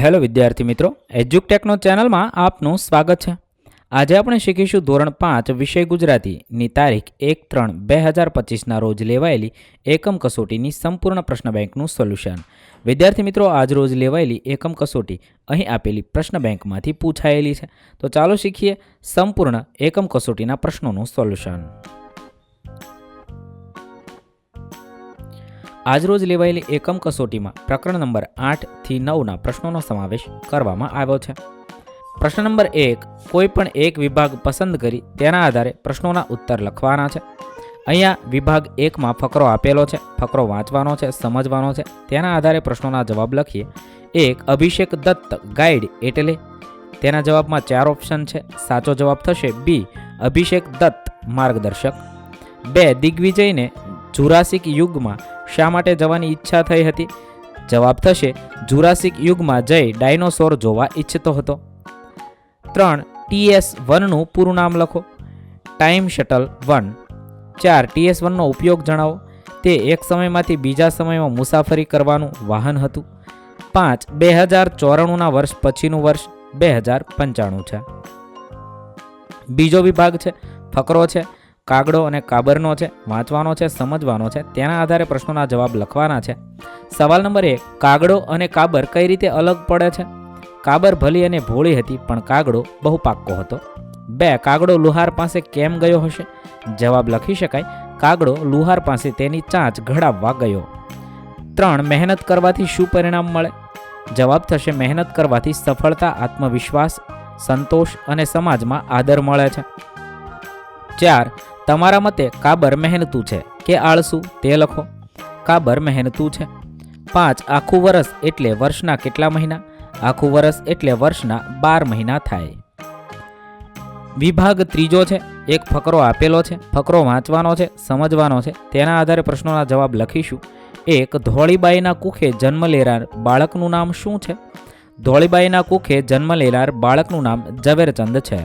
Hello વિદ્યાર્થી મિત્રો, એજ્યુકટેકનો ચેનલમાં આપનું સ્વાગત છે। આજે આપણે શીખીશું ધોરણ 5 વિષય ગુજરાતીની તારીખ 1/3/2025ના રોજ લેવાયેલી એકમ કસોટીની સંપૂર્ણ પ્રશ્ન બેંકનું સોલ્યુશન। વિદ્યાર્થી મિત્રો, આજ રોજ લેવાયેલી એકમ કસોટી અહીં આપેલી પ્રશ્ન બેંકમાંથી પૂછાયેલી છે। તો ચાલો શીખીએ સંપૂર્ણ એકમ કસોટીના પ્રશ્નોનું સોલ્યુશન। આજરોજ લેવાયેલી એકમ કસોટીમાં પ્રકરણ નંબર 8 થી 9ના પ્રશ્નોનો સમાવેશ કરવામાં આવ્યો છે। પ્રશ્ન નંબર 1, કોઈ પણ એક વિભાગ પસંદ કરી તેના આધારે પ્રશ્નોના ઉત્તર લખવાના છે। અહીંયા વિભાગ 1માં ફકરો આપેલો છે, ફકરો વાંચવાનો છે, સમજવાનો છે, તેના આધારે પ્રશ્નોના જવાબ લખીએ। 1, અભિષેક દત્ત ગાઈડ એટલે? તેના જવાબમાં 4 ઓપ્શન છે। સાચો જવાબ થશે બી, અભિષેક દત્ત માર્ગદર્શક। 2, દિગ્વિજયને જુરાસિક યુગમાં શા માટે જવાની ઈચ્છા થઈ હતી? જવાબ થશે જુરાસિક યુગમાં જઈ ડાયનોસોર જોવા ઈચ્છતો હતો। 3, TS1નું પૂરું નામ લખો। Time shuttle 1। 4, TS1નો ઉપયોગ જણાવો। તે એક સમયમાંથી બીજા સમયમાં મુસાફરી કરવાનું વાહન હતું। 5, 2094ના વર્ષ પછીનું વર્ષ 2095 છે। બીજો વિભાગ છે, ફકરો છે, કાગડો અને કાબરનો છે, વાંચવાનો છે, સમજવાનો છે, તેના આધારે પ્રશ્નોના જવાબ લખવાના છે। સવાલ નંબર 1, કાગડો અને કાબર કઈ રીતે અલગ પડે છે? કાબર ભલી અને ભોળી હતી, પણ કાગડો બહુ પાક્કો હતો। 2, કાગડો લુહાર પાસે કેમ ગયો હશે? જવાબ લખી શકાય, કાગડો લુહાર પાસે તેની ચાંચ ઘડાવવા ગયો। 3, મહેનત કરવાથી શું પરિણામ મળે? જવાબ થશે મહેનત કરવાથી સફળતા, આત્મવિશ્વાસ, સંતોષ અને સમાજમાં આદર મળે છે। 4, તમારા મતે કાબર મહેનતુ છે કે આળસુ? તે લખો। કાબર મહેનતુ છે। 5, આખું વર્ષ એટલે વર્ષના કેટલા મહિના? આખું વર્ષ એટલે વર્ષના 12 મહિના થાય। વિભાગ 3 છે, એક ફકરો આપેલો છે, ફકરો વાંચવાનો છે, સમજવાનો છે, તેના આધારે પ્રશ્નોના જવાબ લખીશું। 1, ધોળીબાઈના કુખે જન્મ લેનાર બાળકનું નામ શું છે? ધોળીબાઈના કુખે જન્મ લેનાર બાળકનું નામ ઝવેરચંદ છે।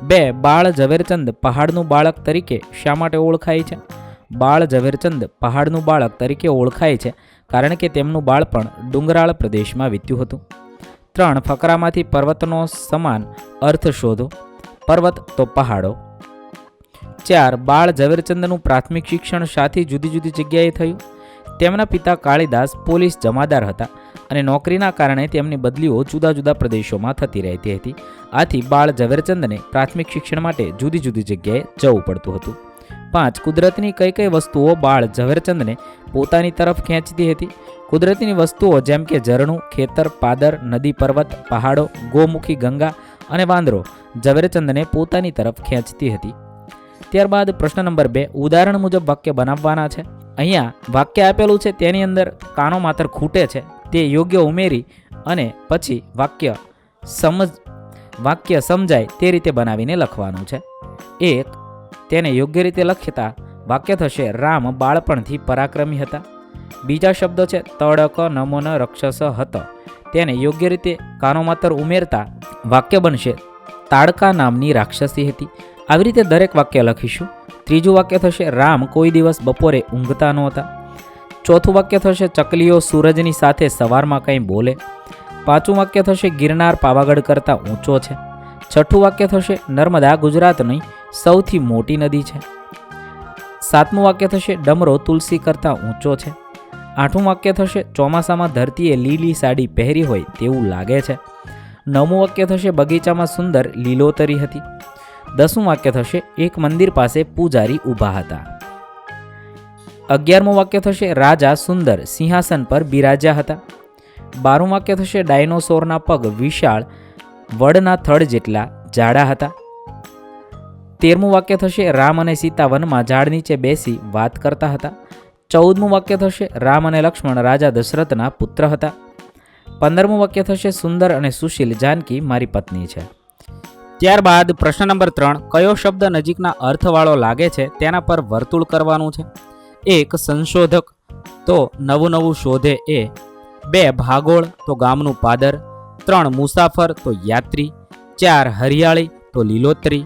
2, બાળ ઝવેરચંદ પહાડનું બાળક તરીકે શા માટે ઓળખાય છે? બાળ ઝવેરચંદ પહાડનું બાળક તરીકે ઓળખાય છે કારણ કે તેમનું બાળપણ ડુંગરાળ પ્રદેશમાં વીત્યું હતું। 3, ફકરામાંથી પર્વતનો સમાન અર્થ શોધો। પર્વત તો પહાડો। 4, બાળ ઝવેરચંદનું પ્રાથમિક શિક્ષણ શાથી જુદી જુદી જગ્યાએ થયું? તેમના પિતા કાળીદાસ પોલીસ જમાદાર હતા અને નોકરીના કારણે તેમની બદલીઓ જુદા જુદા પ્રદેશોમાં થતી રહેતી હતી। આથી બાળ ઝવેરચંદને પ્રાથમિક શિક્ષણ માટે જુદી જુદી જગ્યાએ જવું પડતું હતું। 5, કુદરતની કઈ કઈ વસ્તુઓ બાળ ઝવેરચંદને પોતાની તરફ ખેંચતી હતી? કુદરતની વસ્તુઓ જેમ કે ઝરણું, ખેતર, પાદર, નદી, પર્વત, પહાડો, ગોમુખી ગંગા અને વાંદરો ઝવેરચંદને પોતાની તરફ ખેંચતી હતી। ત્યારબાદ પ્રશ્ન નંબર 2, ઉદાહરણ મુજબ વાક્ય બનાવવાના છે। અહીંયા વાક્ય આપેલું છે, તેની અંદર કાનો માત્ર ખૂટે છે, તે યોગ્ય ઉમેરી અને પછી વાક્ય સમજાય તે રીતે બનાવીને લખવાનું છે। 1, તેને યોગ્ય રીતે લખતા વાક્ય થશે રામ બાળપણથી પરાક્રમી હતા। બીજા શબ્દો છે તડક નમન રક્ષસ હત, તેને યોગ્ય રીતે કાનો માત્ર ઉમેરતા વાક્ય બનશે તાડકા નામની રાક્ષસી હતી। આવી રીતે દરેક વાક્ય લખીશું। ત્રીજું વાક્ય થશે રામ કોઈ દિવસ બપોરે ઊંઘતા નહોતા। ચોથું વાક્ય થશે ચકલીઓ સૂરજની સાથે સવારમાં કંઈ બોલે। પાંચમું વાક્ય થશે ગિરનાર પાવાગઢ કરતાં ઊંચો છે। છઠ્ઠું વાક્ય થશે નર્મદા ગુજરાતની સૌથી મોટી નદી છે। સાતમું વાક્ય થશે ડમરો તુલસી કરતાં ઊંચો છે। આઠમું વાક્ય થશે ચોમાસામાં ધરતીએ લીલી સાડી પહેરી હોય તેવું લાગે છે। નવમું વાક્ય થશે બગીચામાં સુંદર લીલોતરી હતી। 10મું વાક્ય થશે એક મંદિર પાસે પૂજારી ઊભા હતા। 11મું વાક્ય થશે રાજા સુંદર સિંહાસન પર બિરાજ્યા હતા। 12મું વાક્ય થશે ડાયનોસોરના પગ વિશાળ વડના થડ જેટલા જાડા હતા। 13મું વાક્ય થશે રામ અને સીતા વનમાં ઝાડ નીચે બેસી વાત કરતા હતા। 14મું વાક્ય થશે રામ અને લક્ષ્મણ રાજા દશરથના પુત્ર હતા। 15મું વાક્ય થશે સુંદર અને સુશીલ જાનકી મારી પત્ની છે। ત્યારબાદ પ્રશ્ન નંબર 3, કયો શબ્દ નજીકના અર્થવાળો લાગે છે તેના પર વર્તુળ કરવાનું છે। 1, સંશોધક તો નવું નવું શોધે એ। 2, ભાગોળ તો ગામનું પાદર। 3, મુસાફર તો યાત્રી। 4, હરિયાળી તો લીલોતરી।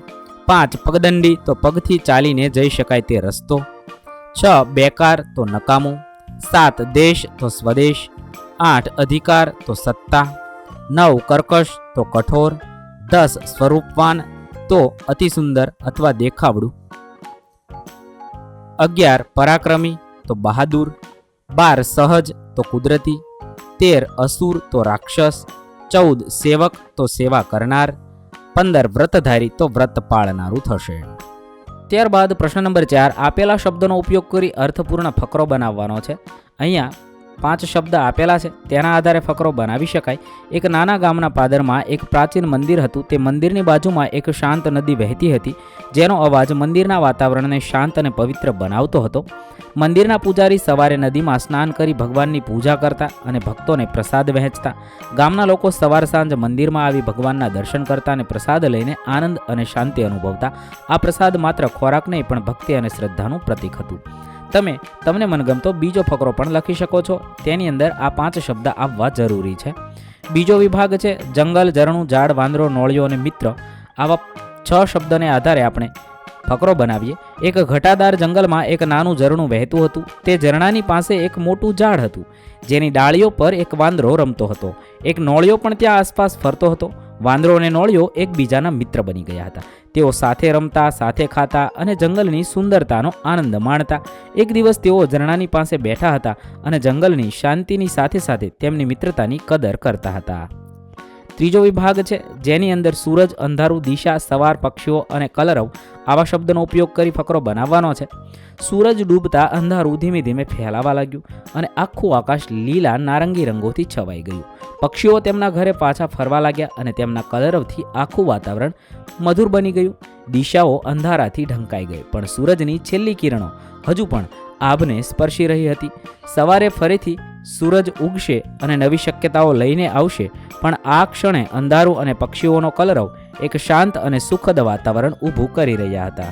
5, પગદંડી તો પગથી ચાલીને જઈ શકાય તે રસ્તો। 6, બેકાર તો નકામું। 7, દેશ તો સ્વદેશ। 8, અધિકાર તો સત્તા। 9 કર્કશ તો કઠોર, 10 સ્વરૂપવાન તો અતિસુંદર અથવા દેખાવડું, 11 પરાક્રમી તો બહાદુર, 12 સહજ તો કુદરતી, 13 અસુર તો રાક્ષસ, 14 સેવક તો સેવા કરનાર, 15 વ્રતધારી તો વ્રત પાળનારું થશે. ત્યારબાદ પ્રશ્ન નંબર 4, આપેલા શબ્દોનો ઉપયોગ કરી અર્થપૂર્ણ ફકરો બનાવવાનો છે. અહીંયા 5 શબ્દ આપેલા છે, તેના આધારે ફકરો બનાવી શકાય. એક નાના ગામના પાદરમાં એક પ્રાચીન મંદિર હતું. તે મંદિરની બાજુમાં એક શાંત નદી વહેતી હતી, જેનો અવાજ મંદિરના વાતાવરણને શાંત અને પવિત્ર બનાવતો હતો. મંદિરના પૂજારી સવારે નદીમાં સ્નાન કરી ભગવાનની પૂજા કરતા અને ભક્તોને પ્રસાદ વહેંચતા. ગામના લોકો સવાર સાંજ મંદિરમાં આવી ભગવાનના દર્શન કરતા અને પ્રસાદ લઈને આનંદ અને શાંતિ અનુભવતા. આ પ્રસાદ માત્ર ખોરાક નહીં પણ ભક્તિ અને શ્રદ્ધાનું પ્રતીક હતું. તમને મનગમતો બીજો ફકરો પણ લખી શકો છો. તેની અંદર આ 5 શબ્દ આવવા જરૂરી છે. બીજો વિભાગ છે જંગલ, ઝરણું, ઝાડ, વાંદરો, નોળિયો અને મિત્ર. આવા 6 શબ્દને આધારે આપણે ફકરો બનાવીએ. એક ઘટાદાર જંગલમાં એક નાનું ઝરણું વહેતું હતું. તે ઝરણાની પાસે એક મોટું ઝાડ હતું, જેની ડાળીઓ પર એક વાંદરો રમતો હતો. એક નોળિયો પણ ત્યાં આસપાસ ફરતો હતો. વાંદરો અને નોળિયો એકબીજાના મિત્ર બની ગયા હતા. તેઓ સાથે રમતા, સાથે ખાતા અને જંગલની સુંદરતાનો આનંદ માણતા. એક દિવસ તેઓ ઝરણાની પાસે બેઠા હતા અને જંગલની શાંતિની સાથે સાથે તેમની મિત્રતાની કદર કરતા હતા. ત્રીજો વિભાગ છે જેની અંદર સૂરજ, અંધારું, દિશા, સવાર, પક્ષીઓ અને કલરવ આવા શબ્દનો ઉપયોગ કરી ફકરો બનાવવાનો છે. સૂરજ ડૂબતા અંધારું ધીમે ધીમે ફેલાવા લાગ્યું અને આખું આકાશ લીલા નારંગી રંગોથી છવાઈ ગયું. પક્ષીઓ તેમના ઘરે પાછા ફરવા લાગ્યા અને તેમના કલરવથી આખું વાતાવરણ મધુર બની ગયું. દિશાઓ અંધારાથી ઢંકાઈ ગઈ, પણ સૂરજની છેલ્લી કિરણો હજુ પણ આભને સ્પર્શી રહી હતી. સવારે ફરીથી સૂરજ ઉગશે અને નવી શક્યતાઓ લઈને આવશે, પણ આ ક્ષણે અંધારું અને પક્ષીઓનો કલરવ એક શાંત અને સુખદ વાતાવરણ ઊભું કરી રહ્યા હતા.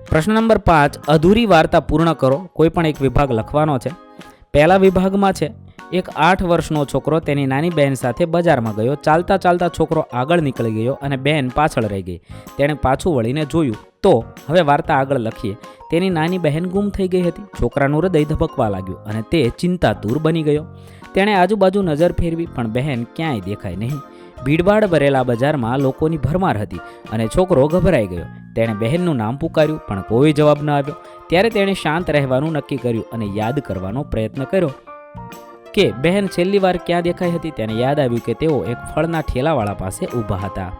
પ્રશ્ન નંબર 5, અધૂરી વાર્તા પૂર્ણ કરો. કોઈ પણ એક વિભાગ લખવાનો છે. પહેલા વિભાગમાં છે એક 8 વર્ષનો છોકરો તેની નાની બહેન સાથે બજારમાં ગયો. ચાલતા ચાલતા છોકરો આગળ નીકળી ગયો અને બહેન પાછળ રહી ગઈ. તેણે પાછું વળીને જોયું તો હવે વાર્તા આગળ લખીએ. તેની નાની બહેન ગુમ થઈ ગઈ હતી. છોકરાનું હૃદય ધબકવા લાગ્યું અને તે ચિંતાતુર બની ગયો. તેણે આજુબાજુ નજર ફેરવી, પણ બહેન ક્યાંય દેખાય નહીં. ભીડભાડ ભરેલા બજારમાં લોકોની ભરમાર હતી અને છોકરો ગભરાઈ ગયો. તેણે બહેનનું નામ પુકાર્યું, પણ કોઈ જવાબ ન આવ્યો. ત્યારે તેણે શાંત રહેવાનું નક્કી કર્યું અને યાદ કરવાનો પ્રયત્ન કર્યો કે બહેન છેલ્લી વાર ક્યાં દેખાઈ હતી. તેને યાદ આવ્યું કે તેઓ એક ફળના ઠેલાવાળા પાસે ઊભા હતા.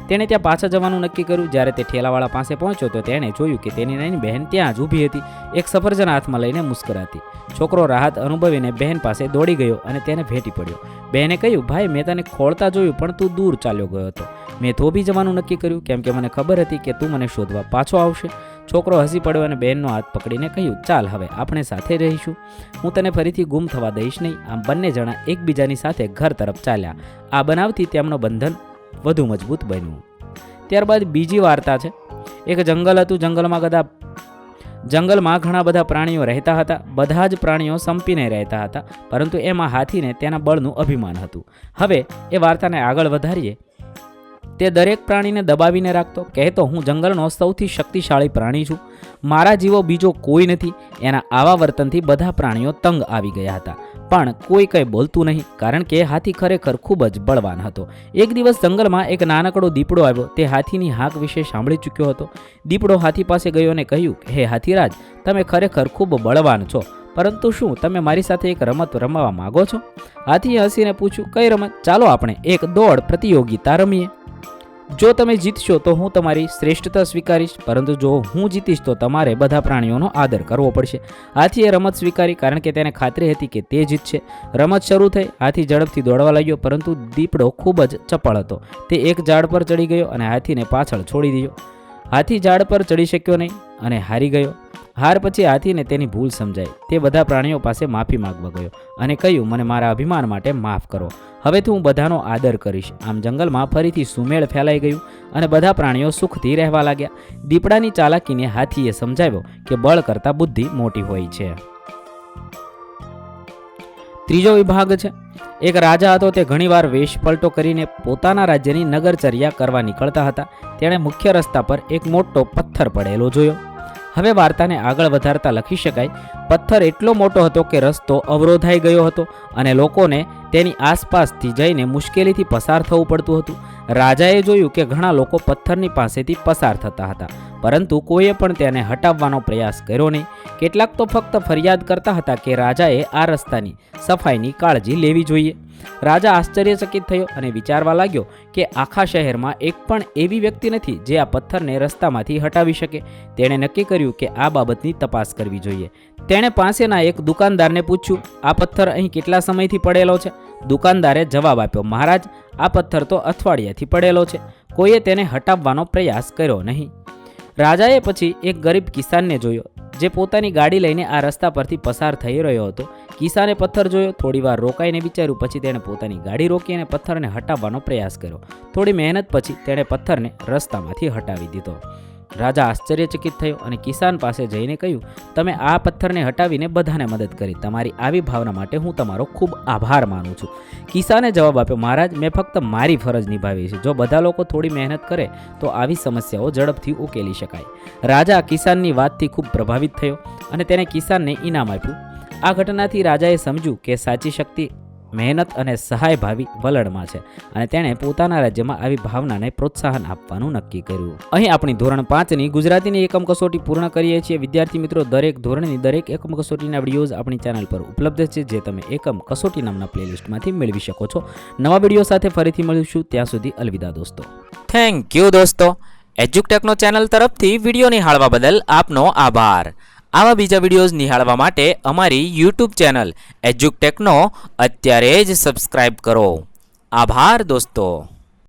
તેણે ત્યાં પાછા જવાનું નક્કી કર્યું. જ્યારે તે ઠેલાવાળા પાસે પહોંચ્યો તો તેણે જોયું કે તેની નાની બહેન ત્યાં જ ઊભી હતી, એક સફરજન હાથમાં લઈને મુસ્કરાતી. છોકરો રાહત અનુભવીને બહેન પાસે દોડી ગયો અને તેને ભેટી પડ્યો. બહેને કહ્યું, ભાઈ, મેં તને ખોળતા જોયું, પણ તું દૂર ચાલ્યો ગયો હતો. મેં થોભી જવાનું નક્કી કર્યું, કેમ કે મને ખબર હતી કે તું મને શોધવા પાછો આવશે. છોકરો હસી પડ્યો અને બહેનનો હાથ પકડીને કહ્યું, ચાલ હવે આપણે સાથે રહીશું. હું તને ફરીથી ગુમ થવા દઈશ નહીં. આમ બંને જણા એકબીજાની સાથે ઘર તરફ ચાલ્યા. આ બનાવથી તેમનો બંધન વધુ મજબૂત બન્યું. ત્યારબાદ બીજી વાર્તા છે. એક જંગલ હતું. જંગલમાં ઘણા બધા પ્રાણીઓ રહેતા હતા. બધા જ પ્રાણીઓ સંપીને રહેતા હતા, પરંતુ એમાં હાથીને તેના બળનું અભિમાન હતું. હવે એ વાર્તાને આગળ વધારીએ. તે દરેક પ્રાણીને દબાવીને રાખતો, કહેતો, હું જંગલનો સૌથી શક્તિશાળી પ્રાણી છું, મારા જેવો બીજો કોઈ નથી. એના આવા વર્તનથી બધા પ્રાણીઓ તંગ આવી ગયા હતા, પણ કોઈ કંઈ બોલતું નહીં, કારણ કે હાથી ખરેખર ખૂબ જ બળવાન હતો. એક દિવસ જંગલમાં એક નાનકડો દીપડો આવ્યો. તે હાથીની હાક વિશે સાંભળી ચૂક્યો હતો. દીપડો હાથી પાસે ગયો અને કહ્યું, હે હાથીરાજ, તમે ખરેખર ખૂબ બળવાન છો, પરંતુ શું તમે મારી સાથે એક રમત રમવા માંગો છો? હાથીએ હસીને પૂછ્યું, કઈ રમત? ચાલો આપણે એક દોડ પ્રતિયોગિતા રમીએ. જો તમે જીતશો તો હું તમારી શ્રેષ્ઠતા સ્વીકારીશ, પરંતુ જો હું જીતીશ તો તમારે બધા પ્રાણીઓનો આદર કરવો પડશે. હાથીએ રમત સ્વીકારી, કારણ કે તેને ખાતરી હતી કે તે જીતશે. રમત શરૂ થઈ. હાથી ઝડપથી દોડવા લાગ્યો, પરંતુ દીપડો ખૂબ જ ચપળ હતો. તે એક ઝાડ પર ચડી ગયો અને હાથીને પાછળ છોડી દીધો. હાથી ઝાડ પર ચડી શક્યો નહીં અને હારી ગયો. હાર પછી હાથીને તેની ભૂલ સમજાઈ. તે બધા પ્રાણીઓ પાસે માફી માંગવા ગયો અને કહ્યું, મને મારા અભિમાન માટે માફ કરો. હવેથી હું બધાનો આદર કરીશ. આમ જંગલમાં ફરીથી સુમેળ ફેલાઈ ગયું અને બધા પ્રાણીઓ સુખથી રહેવા લાગ્યા. દીપડાની ચાલાકીને હાથીએ સમજાવ્યો કે બળ કરતાં બુદ્ધિ મોટી હોય છે. ત્રીજો વિભાગ છે. એક રાજા હતો. તે ઘણીવાર વેશ પલટો કરીને પોતાના રાજ્યની નગરચર્યા કરવા નીકળતા હતા. તેણે મુખ્ય રસ્તા પર એક મોટો પથ્થર પડેલો જોયો. હવે વાર્તાને આગળ વધારતા લખી શકાય, પથ્થર એટલો મોટો હતો કે રસ્તો અવરોધાઈ ગયો હતો અને લોકોને તેની આસપાસથી જઈને મુશ્કેલીથી પસાર થવું પડતું હતું. રાજાએ જોયું કે ઘણા લોકો પથ્થરની પાસેથી પસાર થતા હતા, પરંતુ કોઈએ પણ તેને હટાવવાનો પ્રયાસ કર્યો નહીં. કેટલાક તો ફક્ત ફરિયાદ કરતા હતા કે રાજાએ આ રસ્તાની સફાઈની કાળજી લેવી જોઈએ. રાજા આશ્ચર્યચકિત થયો અને વિચારવા લાગ્યો કે આખા શહેરમાં એક પણ એવી વ્યક્તિ નથી જે આ પથ્થરને રસ્તામાંથી હટાવી શકે. તેણે નક્કી કર્યું કે આ બાબતની તપાસ કરવી જોઈએ. તેણે પાસેના એક દુકાનદારને પૂછ્યું, આ પથ્થર અહીં કેટલા સમયથી પડેલો છે? દુકાનદારે જવાબ આપ્યો, મહારાજ, આ પથ્થર તો અઠવાડિયાથી પડેલો છે. કોઈએ તેને હટાવવાનો પ્રયાસ કર્યો નહીં. રાજાએ પછી એક ગરીબ કિસાનને જોયો જે પોતાની ગાડી લઈને આ રસ્તા પરથી પસાર થઈ રહ્યો હતો. કિસાને પથ્થર જોયો, થોડીવાર રોકાઈને વિચાર્યું, પછી તેણે પોતાની ગાડી રોકી અને પથ્થરને હટાવવાનો પ્રયાસ કર્યો. થોડી મહેનત પછી તેણે પથ્થરને રસ્તામાંથી હટાવી દીધો. રાજા આશ્ચર્યચકિત થયો અને કિસાન પાસે જઈને કહ્યું, તમે આ પથ્થરને હટાવીને બધાને મદદ કરી. તમારી આવી ભાવના માટે હું તમારો ખૂબ આભાર માનું છું. કિસાને જવાબ આપ્યો, મહારાજ, મેં ફક્ત મારી ફરજ નિભાવી છે. જો બધા લોકો થોડી મહેનત કરે તો આવી સમસ્યાઓ ઝડપથી ઉકેલી શકાય. રાજા કિસાનની વાતથી ખૂબ પ્રભાવિત થયો અને તેને કિસાનને ઇનામ આપ્યું. આ ઘટનાથી રાજાએ સમજ્યું કે સાચી શક્તિ મહેનત અને સહાયભાવી વલણમાં છે અને તેણે પોતાના રાજ્યમાં આવી ભાવનાને પ્રોત્સાહન આપવાનું નક્કી કર્યું. અહીં આપણી ધોરણ 5ની ગુજરાતીની એકમ કસોટી પૂર્ણ કરીએ છીએ. વિદ્યાર્થી મિત્રો, દરેક ધોરણની દરેક એકમ કસોટીના વિડીયોઝ આપણી ચેનલ પર ઉપલબ્ધ છે, જે તમે એકમ કસોટી નામના પ્લેલિસ્ટમાંથી મેળવી શકો છો. નવા વિડીયો સાથે ફરીથી મળીશું. ત્યાં સુધી અલવિદા દોસ્તો. થેન્ક યુ દોસ્તો. એજ્યુકટેકનો ચેનલ તરફથી વિડીયો નિહાળવા બદલ આપનો આભાર. આવા બીજા વિડીયોઝ નિહાળવા માટે અમારી YouTube ચેનલ એજ્યુકટેકનો અત્યારે જ સબસ્ક્રાઇબ કરો. આભાર દોસ્તો.